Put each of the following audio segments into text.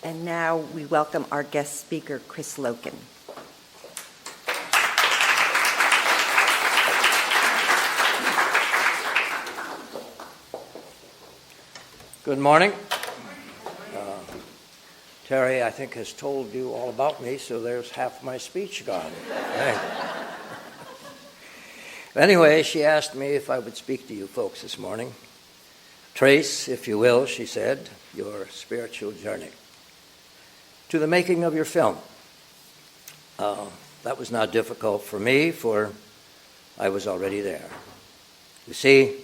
And now we welcome our guest speaker, Chris Loken. Good morning. Terry, I think, has told you all about me, so there's half my speech gone. Anyway, she asked me if I would speak to you folks this morning. Trace, if you will, she said, your spiritual journey to the making of your film. That was not difficult for me, for I was already there. You see,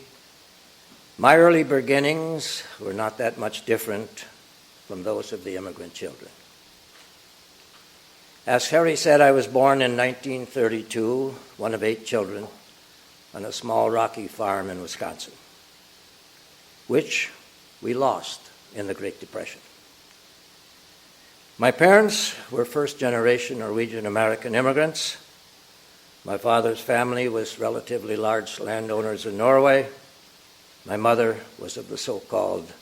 my early beginnings were not that much different from those of the immigrant children. As Harry said, I was born in 1932, one of 8 children, on a small rocky farm in Wisconsin, which we lost in the Great Depression. My parents were first-generation Norwegian-American immigrants. My father's family was relatively large landowners in Norway. My mother was of the so-called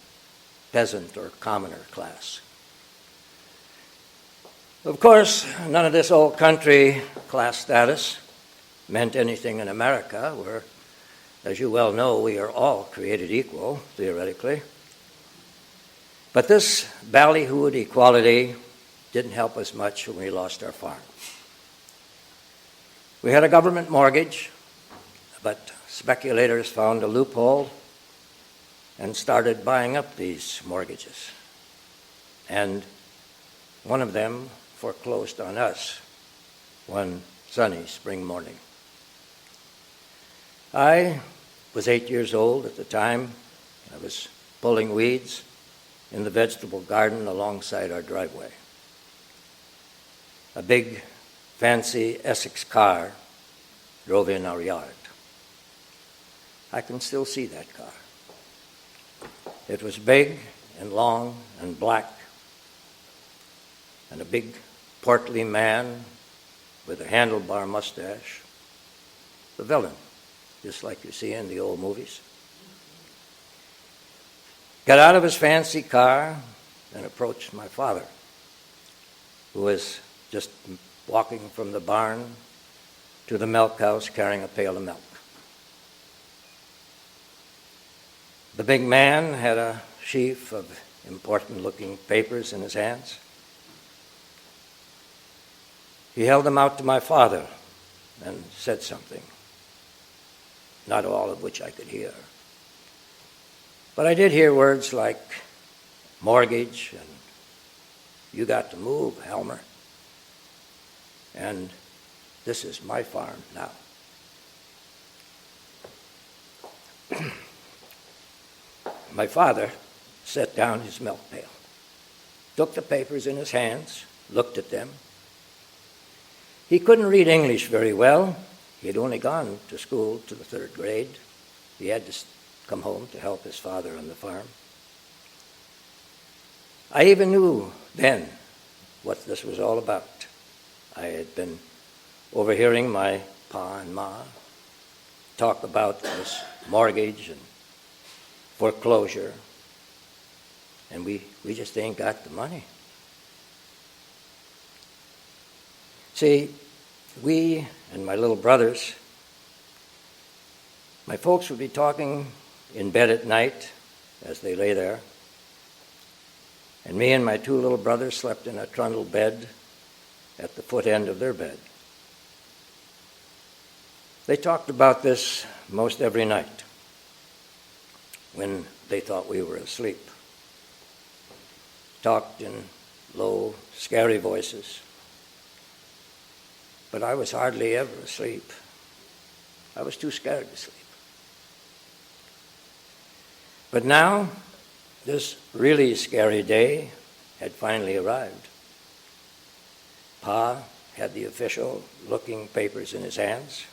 peasant or commoner class. Of course, none of this old country class status meant anything in America, where, as you well know, we are all created equal, theoretically. But this ballyhooed equality didn't help us much when we lost our farm. We had a government mortgage, but speculators found a loophole and started buying up these mortgages. And one of them foreclosed on us one sunny spring morning. I was 8 years old at the time. I was pulling weeds in the vegetable garden alongside our driveway. A big, fancy Essex car drove in our yard. I can still see that car. It was big and long and black, and a big, portly man with a handlebar mustache, the villain, just like you see in the old movies, got out of his fancy car and approached my father, who was just walking from the barn to the milk house carrying a pail of milk. The big man had a sheaf of important-looking papers in his hands. He held them out to my father and said something, not all of which I could hear. But I did hear words like mortgage and you got to move, Helmer. And this is my farm now. My father set down his milk pail, took the papers in his hands, looked at them. He couldn't read English very well. He had only gone to school to the 3rd grade. He had to come home to help his father on the farm. I even knew then what this was all about. I had been overhearing my pa and ma talk about this mortgage and foreclosure, and we just ain't got the money. See, we and my little brothers, my folks would be talking in bed at night as they lay there, and me and my 2 little brothers slept in a trundle bed at the foot end of their bed. They talked about this most every night when they thought we were asleep. Talked in low, scary voices. But I was hardly ever asleep. I was too scared to sleep. But now, this really scary day had finally arrived. Pa had the official-looking papers in his hands.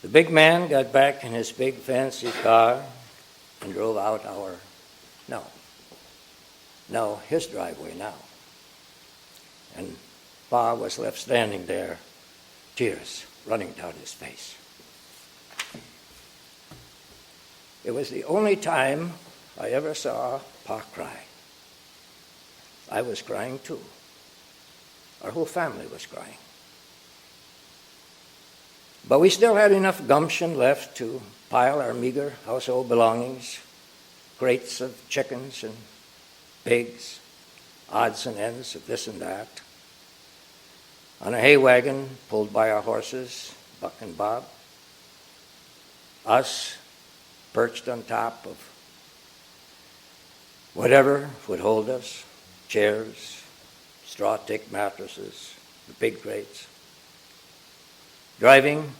The big man got back in his big fancy car and drove out his driveway now. And Pa was left standing there, tears running down his face. It was the only time I ever saw Pa cry. I was crying too. Our whole family was crying. But we still had enough gumption left to pile our meager household belongings, crates of chickens and pigs, odds and ends of this and that, on a hay wagon pulled by our horses, Buck and Bob, us perched on top of whatever would hold us, chairs, straw tick mattresses, the pig crates, driving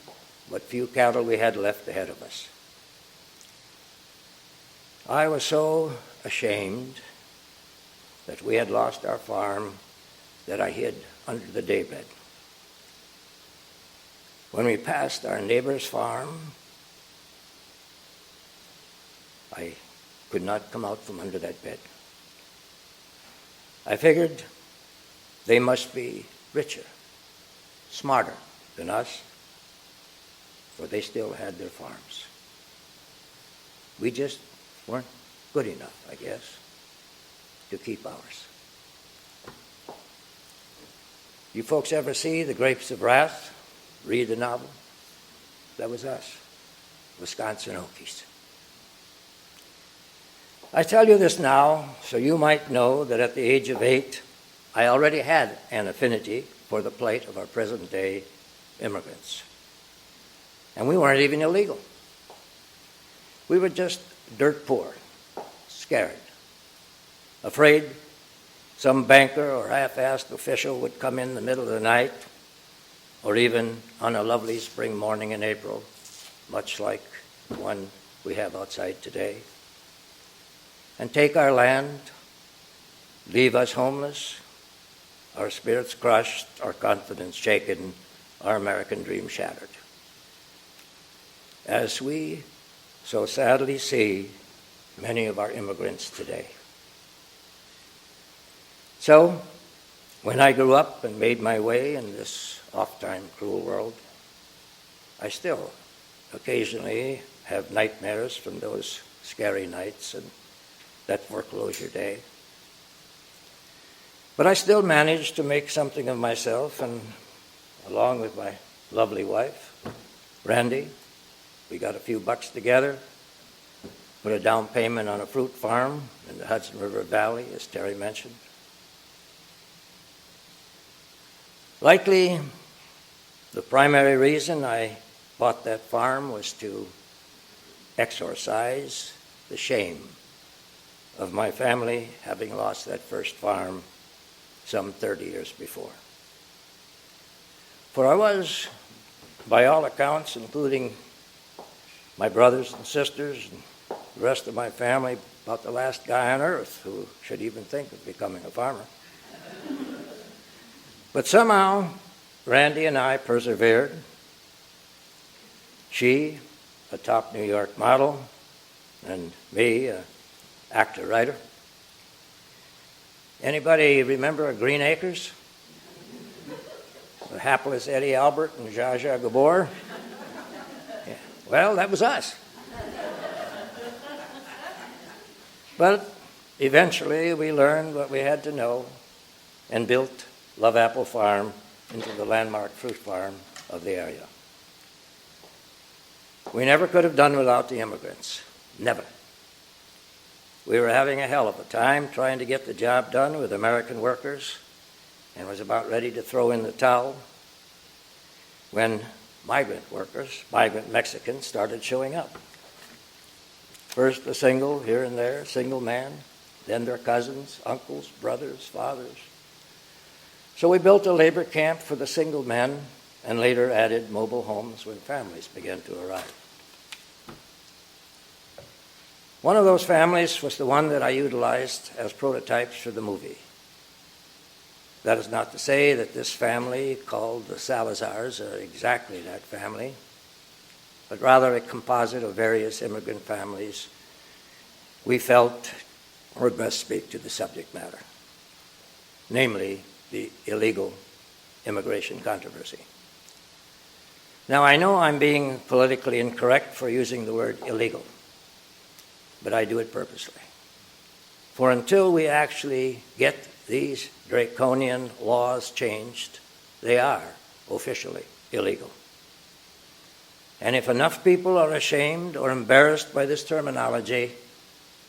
what few cattle we had left ahead of us. I was so ashamed that we had lost our farm that I hid under the daybed. When we passed our neighbor's farm, I could not come out from under that bed. I figured they must be richer, smarter than us, for they still had their farms. We just weren't good enough, I guess, to keep ours. You folks ever see The Grapes of Wrath? Read the novel? That was us, Wisconsin Okies. I tell you this now so you might know that at the age of 8, I already had an affinity for the plight of our present-day immigrants. And we weren't even illegal. We were just dirt poor, scared, afraid some banker or half-assed official would come in the middle of the night, or even on a lovely spring morning in April, much like the one we have outside today, and take our land, leave us homeless, our spirits crushed, our confidence shaken, our American dream shattered. As we so sadly see many of our immigrants today. So, when I grew up and made my way in this oft-time cruel world, I still occasionally have nightmares from those scary nights and that foreclosure day. But I still managed to make something of myself, and along with my lovely wife, Randy, we got a few bucks together, put a down payment on a fruit farm in the Hudson River Valley, as Terry mentioned. Likely, the primary reason I bought that farm was to exorcise the shame of my family having lost that first farm some 30 years before. For I was, by all accounts, including my brothers and sisters and the rest of my family, about the last guy on earth who should even think of becoming a farmer. But somehow, Randy and I persevered. She, a top New York model, and me, an actor-writer. Anybody remember Green Acres? The hapless Eddie Albert and Zsa Zsa Gabor? Yeah. Well, that was us. But eventually we learned what we had to know and built LoveApple Farm into the landmark fruit farm of the area. We never could have done without the immigrants. Never. We were having a hell of a time trying to get the job done with American workers and was about ready to throw in the towel when migrant workers, migrant Mexicans, started showing up. First a single here and there, single man, then their cousins, uncles, brothers, fathers. So we built a labor camp for the single men and later added mobile homes when families began to arrive. One of those families was the one that I utilized as prototypes for the movie. That is not to say that this family, called the Salazars, are exactly that family, but rather a composite of various immigrant families we felt would best speak to the subject matter, namely the illegal immigration controversy. Now, I know I'm being politically incorrect for using the word illegal, but I do it purposely. For until we actually get these draconian laws changed, they are officially illegal. And if enough people are ashamed or embarrassed by this terminology,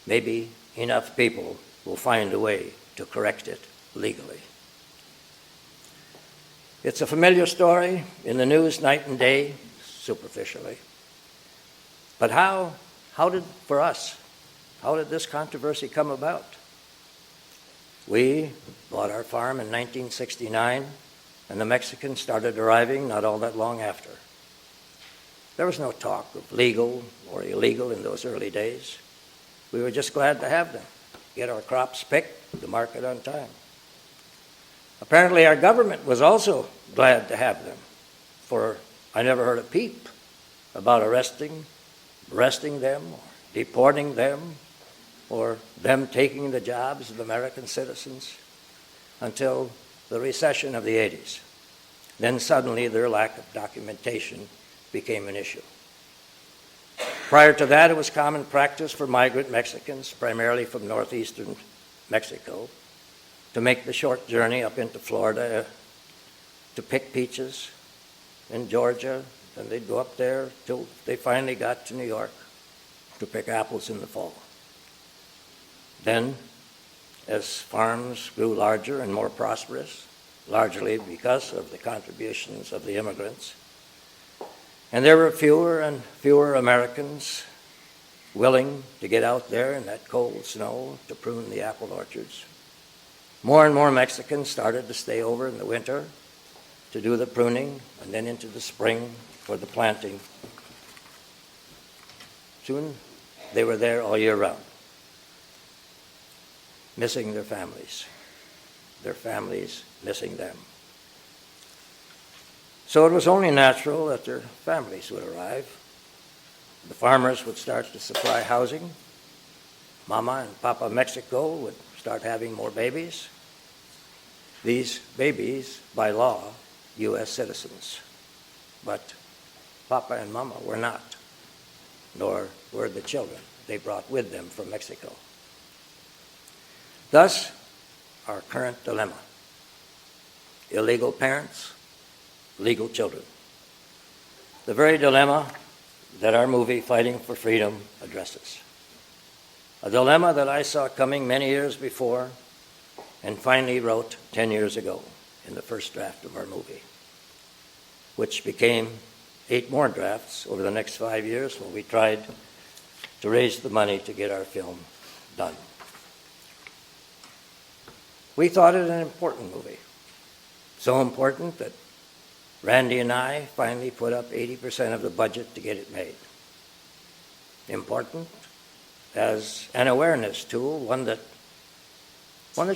maybe enough people will find a way to correct it legally. It's a familiar story in the news night and day, superficially. But how did this controversy come about? We bought our farm in 1969, and the Mexicans started arriving not all that long after. There was no talk of legal or illegal in those early days. We were just glad to have them, get our crops picked, to market on time. Apparently our government was also glad to have them, for I never heard a peep about arresting them or deporting them or them taking the jobs of American citizens until the recession of the 80s. Then suddenly their lack of documentation became an issue. Prior to that, it was common practice for migrant Mexicans, primarily from northeastern Mexico, to make the short journey up into Florida to pick peaches in Georgia. Then they'd go up there till they finally got to New York to pick apples in the fall. Then, as farms grew larger and more prosperous, largely because of the contributions of the immigrants, and there were fewer and fewer Americans willing to get out there in that cold snow to prune the apple orchards, more and more Mexicans started to stay over in the winter to do the pruning, and then into the spring for the planting. Soon they were there all year round, missing their families missing them. So it was only natural that their families would arrive. The farmers would start to supply housing. Mama and Papa Mexico would start having more babies. These babies, by law, U.S. citizens. But Papa and Mama were not, nor were the children they brought with them from Mexico. Thus, our current dilemma: illegal parents, legal children. The very dilemma that our movie, Fighting for Freedom, addresses. A dilemma that I saw coming many years before and finally wrote 10 years ago in the first draft of our movie, which became 8 more drafts over the next 5 years while we tried to raise the money to get our film done. We thought it an important movie, so important that Randy and I finally put up 80% of the budget to get it made. Important as an awareness tool, one that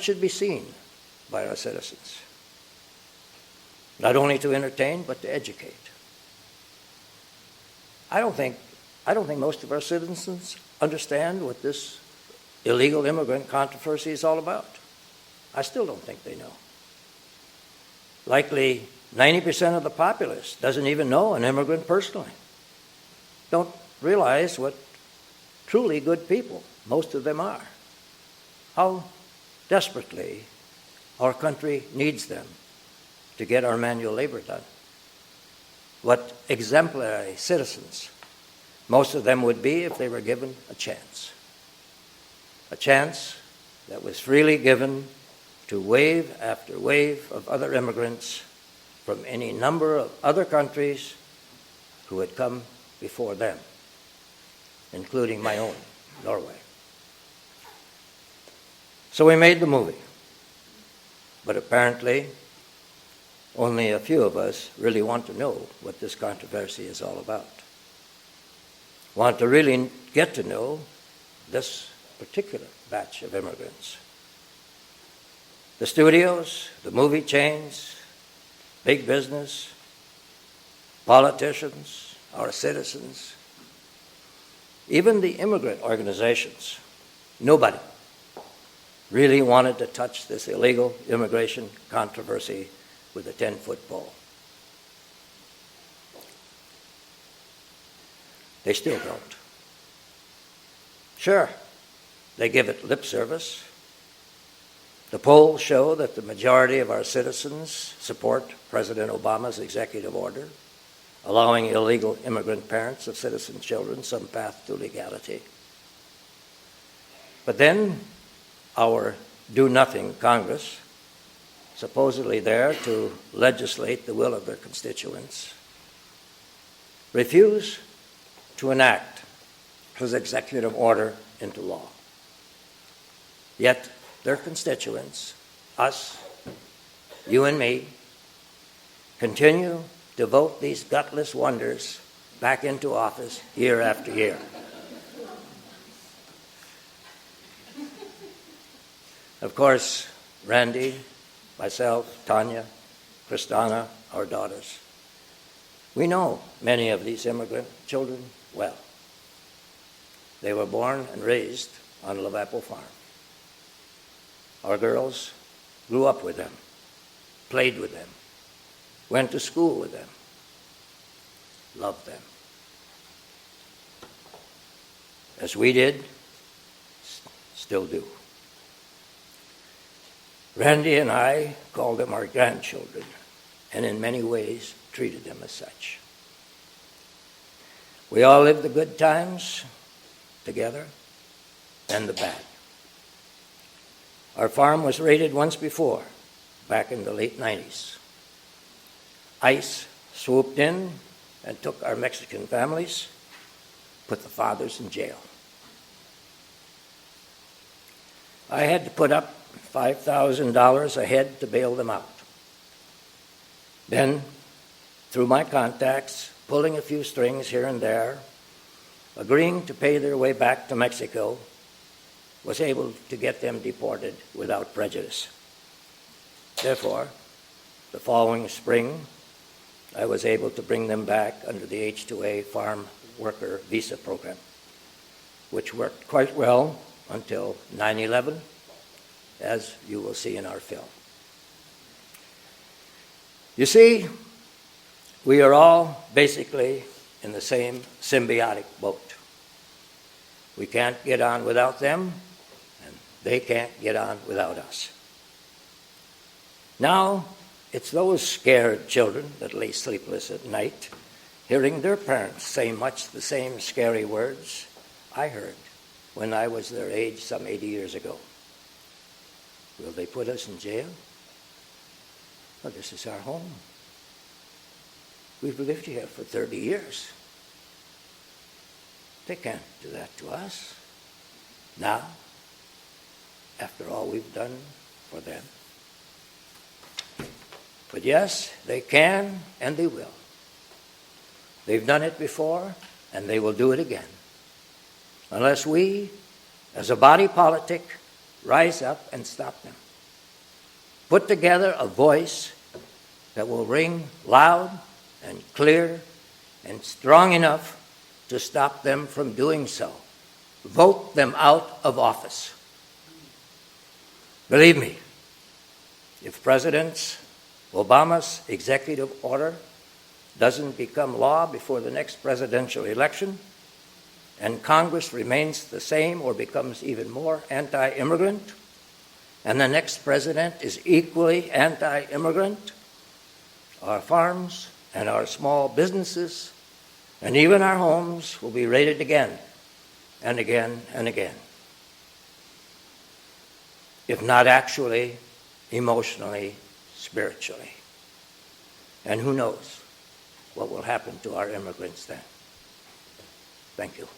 should be seen by our citizens. Not only to entertain, but to educate. I don't think most of our citizens understand what this illegal immigrant controversy is all about. I still don't think they know. Likely 90% of the populace doesn't even know an immigrant personally. Don't realize what truly good people most of them are. How desperately our country needs them to get our manual labor done. What exemplary citizens most of them would be if they were given a chance. A chance that was freely given to wave after wave of other immigrants from any number of other countries who had come before them, including my own, Norway. So we made the movie, but apparently only a few of us really want to know what this controversy is all about. Want to really get to know this particular batch of immigrants. The studios, the movie chains, big business, politicians, our citizens, even the immigrant organizations, nobody really wanted to touch this illegal immigration controversy with a 10-foot pole. They still don't. Sure, they give it lip service. The polls show that the majority of our citizens support President Obama's executive order, allowing illegal immigrant parents of citizen children some path to legality. But then our do-nothing Congress, supposedly there to legislate the will of their constituents, refuse to enact his executive order into law. Yet their constituents, us, you and me, continue to vote these gutless wonders back into office year after year. Of course, Randy, myself, Tanya, Kristanna, our daughters, we know many of these immigrant children well. They were born and raised on LoveApple Farm. Our girls grew up with them, played with them, went to school with them, loved them. As we did, still do. Randy and I called them our grandchildren, and in many ways treated them as such. We all lived the good times together and the bad. Our farm was raided once before, back in the late 90s. ICE swooped in and took our Mexican families, put the fathers in jail. I had to put up $5,000 a head to bail them out. Then, through my contacts, pulling a few strings here and there, agreeing to pay their way back to Mexico, was able to get them deported without prejudice. Therefore, the following spring, I was able to bring them back under the H-2A farm worker visa program, which worked quite well until 9/11, as you will see in our film. You see, we are all basically in the same symbiotic boat. We can't get on without them, and they can't get on without us. Now, it's those scared children that lay sleepless at night, hearing their parents say much the same scary words I heard when I was their age some 80 years ago. Will they put us in jail? Well, this is our home. We've lived here for 30 years. They can't do that to us now, after all we've done for them. But yes, they can and they will. They've done it before and they will do it again. Unless we, as a body politic, rise up and stop them. Put together a voice that will ring loud and clear and strong enough to stop them from doing so. Vote them out of office. Believe me, if President Obama's executive order doesn't become law before the next presidential election, and Congress remains the same or becomes even more anti-immigrant, and the next president is equally anti-immigrant, our farms and our small businesses and even our homes will be raided again and again and again. If not actually, emotionally, spiritually. And who knows what will happen to our immigrants then. Thank you.